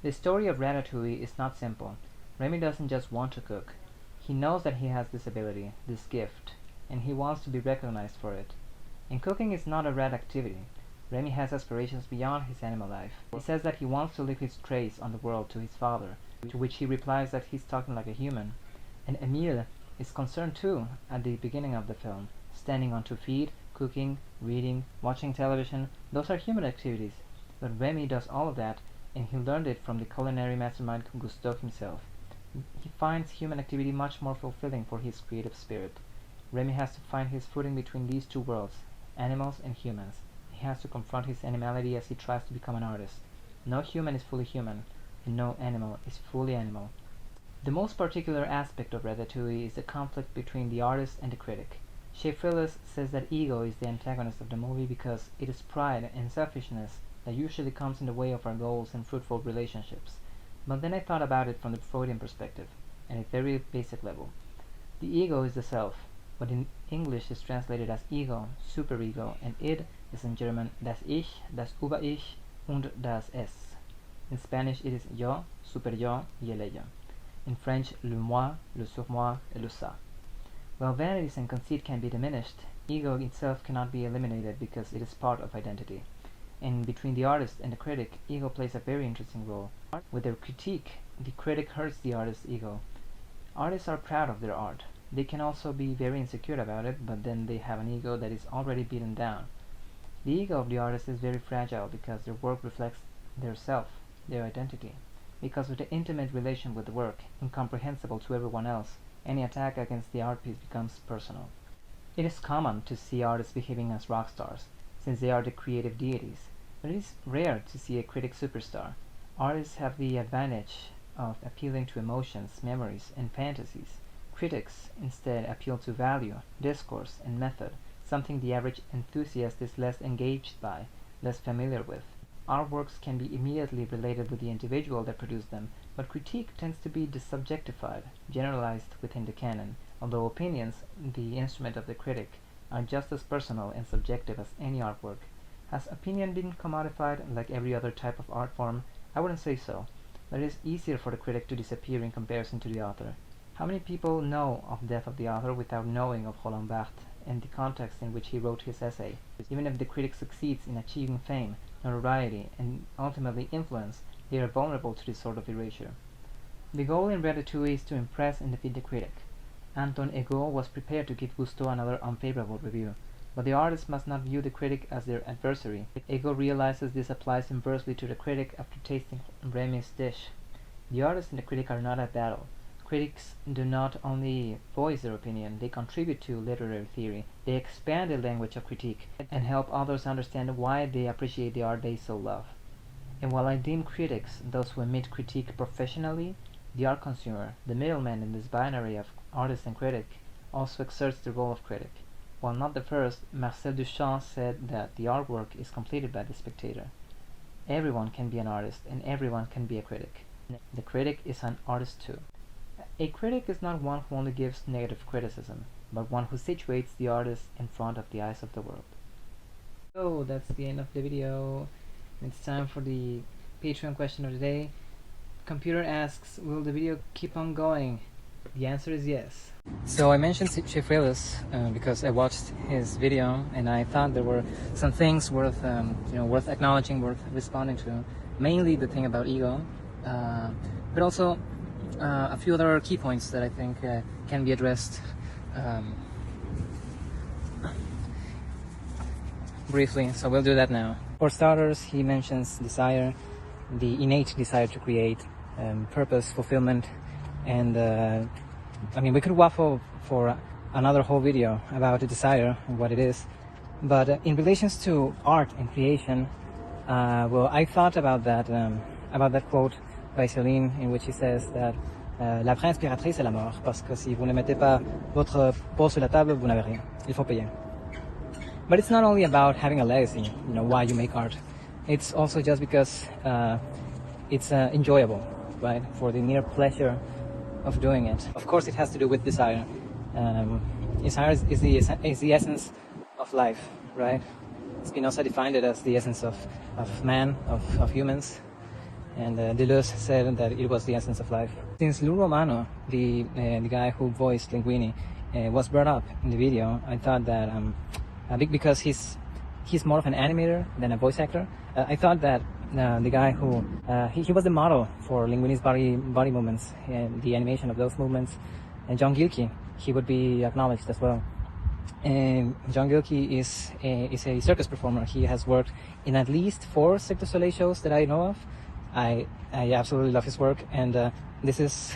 The story of Ratatouille is not simple. Remy doesn't just want to cook. He knows that he has this ability, this gift, and he wants to be recognized for it. And cooking is not a rat activity. Remy has aspirations beyond his animal life. He says that he wants to leave his trace on the world to his father, to which he replies that he's talking like a human. And Émile is concerned too at the beginning of the film, standing on 2 feet, cooking, reading, watching television. Those are human activities. But Remy does all of that, and he learned it from the culinary mastermind Gusteau himself. He finds human activity much more fulfilling for his creative spirit. Remy has to find his footing between these two worlds, animals and humans. He has to confront his animality as he tries to become an artist. No human is fully human, and no animal is fully animal. The most particular aspect of Ratatouille is the conflict between the artist and the critic. Schaffrillas says that ego is the antagonist of the movie because it is pride and selfishness that usually comes in the way of our goals and fruitful relationships. But then I thought about it from the Freudian perspective, at a very basic level. The ego is the self, but in English is translated as ego, superego, and id is in German das Ich, das Über-Ich und das Es. In Spanish it is yo, super-yo, y el ello. In French, le moi, le surmoi, et le ça. While vanities and conceit can be diminished, ego itself cannot be eliminated because it is part of identity. And between the artist and the critic, ego plays a very interesting role. With their critique, the critic hurts the artist's ego. Artists are proud of their art. They can also be very insecure about it, but then they have an ego that is already beaten down. The ego of the artist is very fragile because their work reflects their self, their identity. Because of the intimate relation with the work, incomprehensible to everyone else, any attack against the art piece becomes personal. It is common to see artists behaving as rock stars, since they are the creative deities, but it is rare to see a critic superstar. Artists have the advantage of appealing to emotions, memories, and fantasies. Critics instead appeal to value, discourse, and method, something the average enthusiast is less engaged by, less familiar with. Our works can be immediately related with the individual that produced them, but critique tends to be subjectified, generalized within the canon, although opinions, the instrument of the critic, are just as personal and subjective as any artwork. Has opinion been commodified like every other type of art form? I wouldn't say so, but it is easier for the critic to disappear in comparison to the author. How many people know of the death of the author without knowing of Roland Barthes and the context in which he wrote his essay? Even if the critic succeeds in achieving fame, notoriety, and ultimately influence, they are vulnerable to this sort of erasure. The goal in Ratatouille is to impress and defeat the critic. Anton Ego was prepared to give Gusteau another unfavorable review, but the artist must not view the critic as their adversary. Ego realizes this applies inversely to the critic after tasting Remy's dish. The artist and the critic are not at battle. Critics do not only voice their opinion, they contribute to literary theory. They expand the language of critique and help others understand why they appreciate the art they so love. And while I deem critics those who emit critique professionally, the art consumer, the middleman in this binary of artist and critic, also exerts the role of critic. While not the first, Marcel Duchamp said that the artwork is completed by the spectator. Everyone can be an artist, and everyone can be a critic. The critic is an artist too. A critic is not one who only gives negative criticism, but one who situates the artist in front of the eyes of the world. So that's the end of the video. It's time for the Patreon question of the day. Computer asks, will the video keep on going? The answer is yes. So I mentioned Schaffrillas because I watched his video and I thought there were some things worth acknowledging, worth responding to. Mainly the thing about ego, but also a few other key points that I think can be addressed briefly. So we'll do that now. For starters, he mentions desire, the innate desire to create, purpose, fulfillment, and I mean, we could waffle for another whole video about the desire and what it is, but in relations to art and creation, well, I thought about that quote by Céline in which he says that la vraie inspiratrice est la mort, parce que si vous ne mettez pas votre pot sur la table, vous n'avez rien. Il faut payer. But it's not only about having a legacy, why you make art. It's also just because it's enjoyable, right? For the mere pleasure of doing it. Of course, it has to do with desire. Desire is the essence of life, right? Spinoza defined it as the essence of man, of humans. and Deleuze said that it was the essence of life. Since Lou Romano, the guy who voiced Linguini, was brought up in the video, I thought that because he's more of an animator than a voice actor, I thought that the guy who he was the model for Linguini's body movements and the animation of those movements, and John Gilkey, he would be acknowledged as well. And John Gilkey is a circus performer. He has worked in at least 4 Cirque du Soleil shows that I know of. I absolutely love his work, and this is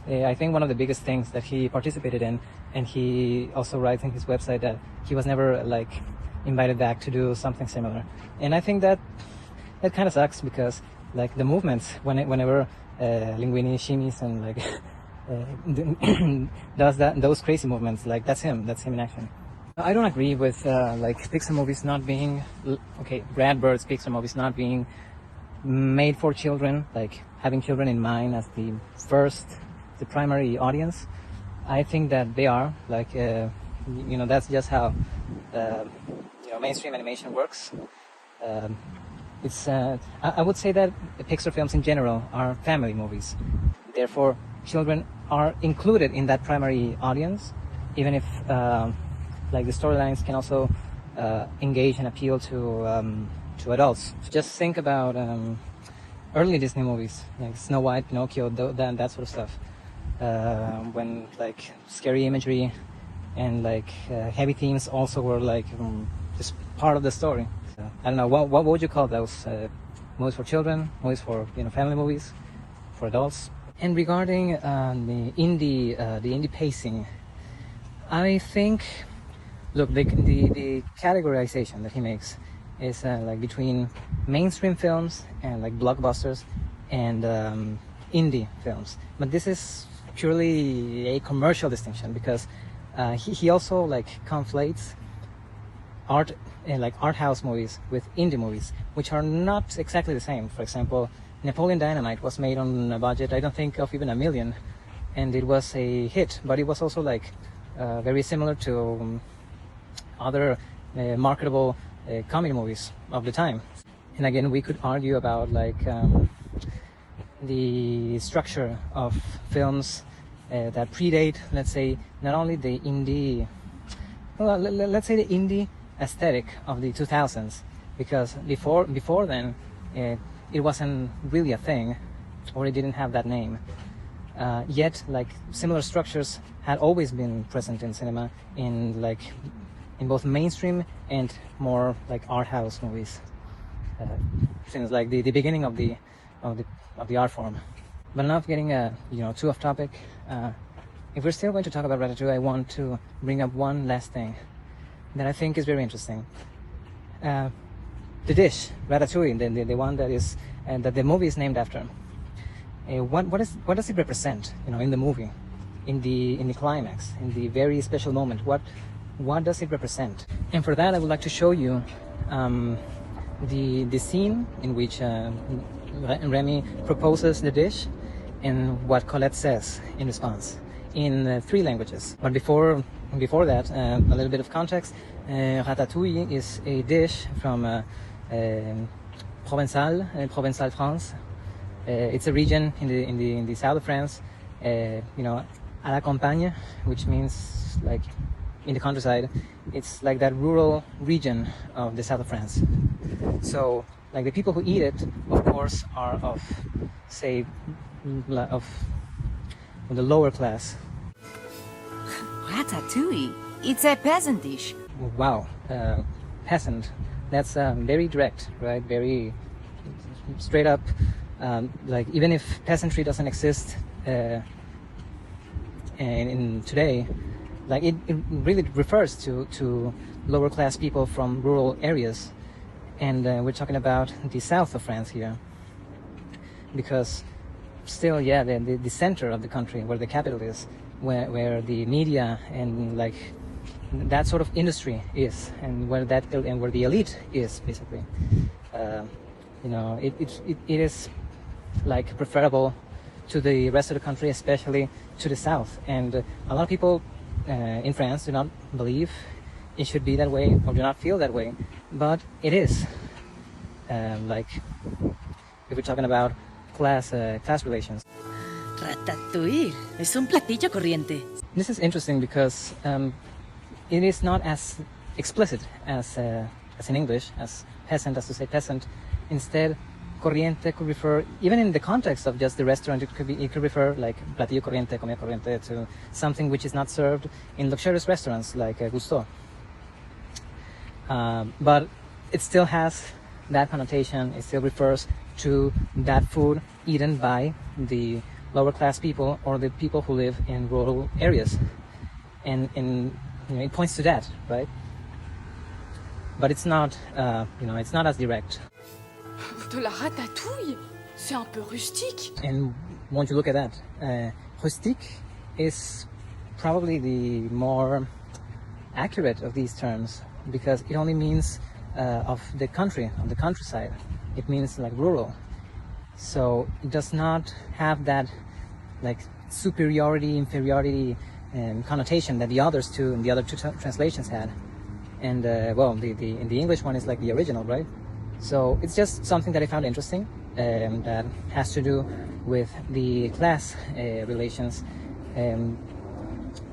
I think one of the biggest things that he participated in. And he also writes in his website that he was never like invited back to do something similar. And I think that kind of sucks, because like the movements, whenever Linguini shimmies and like does those crazy movements, like that's him in action. I don't agree with like Pixar movies not being Brad Bird's Pixar movies not being made for children, like having children in mind as the primary audience. I think that they are, like, that's just how, mainstream animation works. I would say that Pixar films in general are family movies. Therefore, children are included in that primary audience, even if, like, the storylines can also engage and appeal to adults. Just think about early Disney movies, like Snow White, Pinocchio, that sort of stuff. When like scary imagery and like heavy themes also were like just part of the story. So, I don't know, what would you call those? Movies for children, movies for family movies, for adults. And regarding the indie pacing, I think, look, the categorization that he makes is like between mainstream films and like blockbusters and indie films. But this is purely a commercial distinction, because he also like conflates art house movies with indie movies, which are not exactly the same. For example, Napoleon Dynamite was made on a budget I don't think of even $1 million, and it was a hit, but it was also like very similar to other marketable comedy movies of the time. And again, we could argue about like the structure of films that predate, let's say, not only the indie, well, let's say the indie aesthetic of the 2000s, because before then it wasn't really a thing, or it didn't have that name. Yet, like, similar structures had always been present in cinema, in both mainstream and more like art house movies, since like the beginning of the art form. But enough getting too off topic. If we're still going to talk about Ratatouille, I want to bring up one last thing that I think is very interesting. The dish, Ratatouille, the one that is that the movie is named after. What does it represent? In the movie, in the climax, in the very special moment. What does it represent? And for that, I would like to show you the scene in which Remy proposes the dish, and what Colette says in response, in 3 languages. But before that, a little bit of context. Ratatouille is a dish from Provençal, France. It's a region in the south of France, à la campagne, which means like in the countryside. It's like that rural region of the south of France. So, like, the people who eat it, of course, are of, say, of the lower class. Ratatouille, it's a peasant dish. Wow, peasant. That's very direct, right? Very straight up. Like, even if peasantry doesn't exist in today, like it really refers to lower class people from rural areas. And we're talking about the south of France here, because still, yeah, the center of the country, where the capital is, where the media and like that sort of industry is, and where the elite is, basically. It is like preferable to the rest of the country, especially to the south. And a lot of people in France do not believe it should be that way, or do not feel that way, but it is. Like, if we're talking about class relations. Ratatouille. Es un platillo corriente. This is interesting because it is not as explicit as in English, as peasant, as to say peasant. Instead, corriente could refer, even in the context of just the restaurant, it could refer like platillo corriente, comida corriente, to something which is not served in luxurious restaurants like Gusteau. But it still has that connotation. It still refers to that food eaten by the lower class people or the people who live in rural areas, and it points to that, right? But it's not, it's not as direct. De la ratatouille? C'est un peu rustique. And once you look at that, rustique is probably the more accurate of these terms, because it only means of the country, of the countryside. It means like rural. So it does not have that like superiority, inferiority connotation that the other two translations had. And in the English one is like the original, right? So it's just something that I found interesting, that has to do with the class relations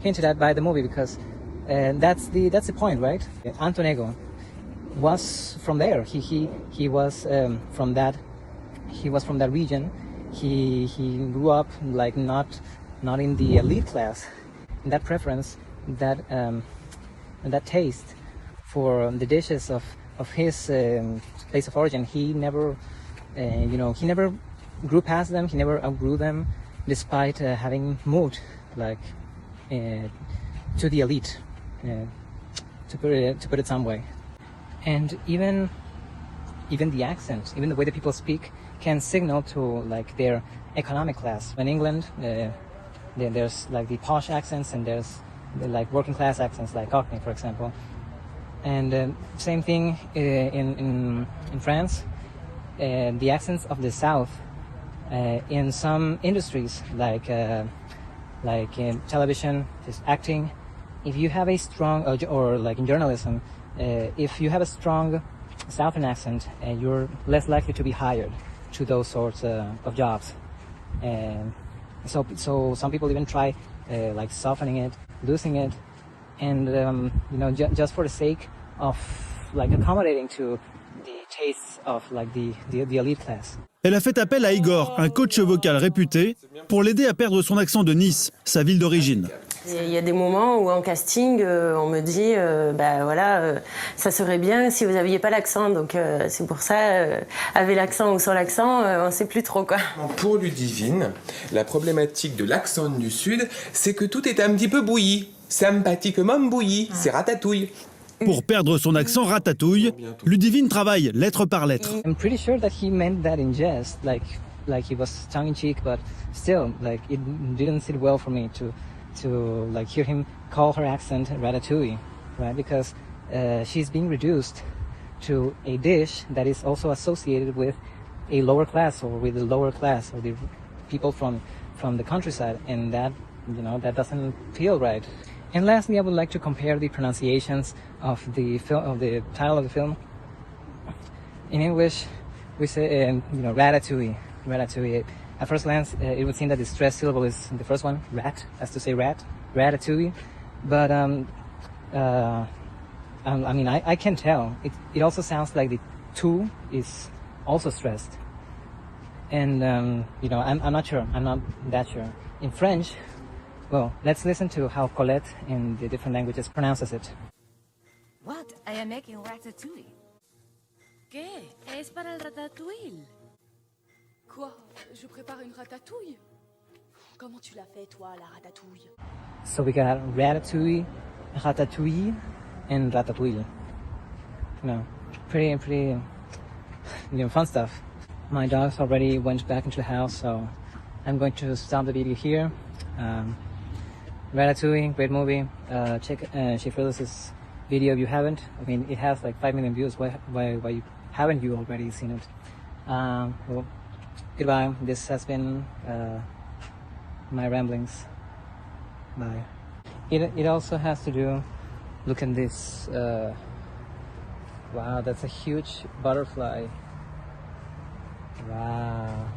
hinted at by the movie, because that's the point, right? Antonego was from there. He was from that region. He grew up like not in the elite class. And that preference, that taste for the dishes of his place of origin, he never grew past them. He never outgrew them, despite having moved like to the elite, to put it some way. And even the accent, even the way that people speak, can signal to like their economic class. In England, there's like the posh accents, and there's the like working class accents, like Cockney, for example. And same thing in France. The accents of the South in some industries, like in television, just acting. If you have a strong, or like in journalism, if you have a strong Southern accent, you're less likely to be hired to those sorts of jobs. And so some people even try like softening it, losing it, and just for the sake of like accommodating to the tastes of like the elite class. Elle a fait appel à Igor, un coach vocal réputé, pour l'aider à perdre son accent de Nice, sa ville d'origine. Il y a des moments où en casting, on me dit, ça serait bien si vous n'aviez pas l'accent. Donc c'est pour ça, avec l'accent ou sans l'accent, on ne sait plus trop quoi. Pour Ludivine, la problématique de l'accent du Sud, c'est que tout est un petit peu bouilli. Sympathiquement bouilli, c'est ratatouille. Pour perdre son accent ratatouille, Ludivine travaille lettre par lettre. I'm pretty sure that he meant that in jest, like he was tongue-in-cheek, but still, like it didn't sit well for me to like hear him call her accent ratatouille, right? Because she's being reduced to a dish that is also associated with a lower class, or with the lower class, or the people from the countryside, and that that doesn't feel right. And lastly, I would like to compare the pronunciations of the title of the film. In English, we say ratatouille. At first glance, it would seem that the stressed syllable is the first one, rat, as to say rat, ratatouille. But I can tell. It also sounds like the two is also stressed. And I'm not sure. I'm not that sure. In French, well, let's listen to how Colette in the different languages pronounces it. What? I am making ratatouille. ¿Qué? Es para el ratatouille. Quoi? Je prépare une ratatouille? Comment tu l'as fait, toi, la ratatouille? So we got ratatouille, and ratatouille. Pretty fun stuff. My dogs already went back into the house, so I'm going to stop the video here. Ratatouille, great movie. Check Schaffrillas' video if you haven't. I mean, it has like 5 million views. Why haven't you already seen it? Well, goodbye. This has been my ramblings. Bye. It also has to do. Look at this. Wow, that's a huge butterfly. Wow.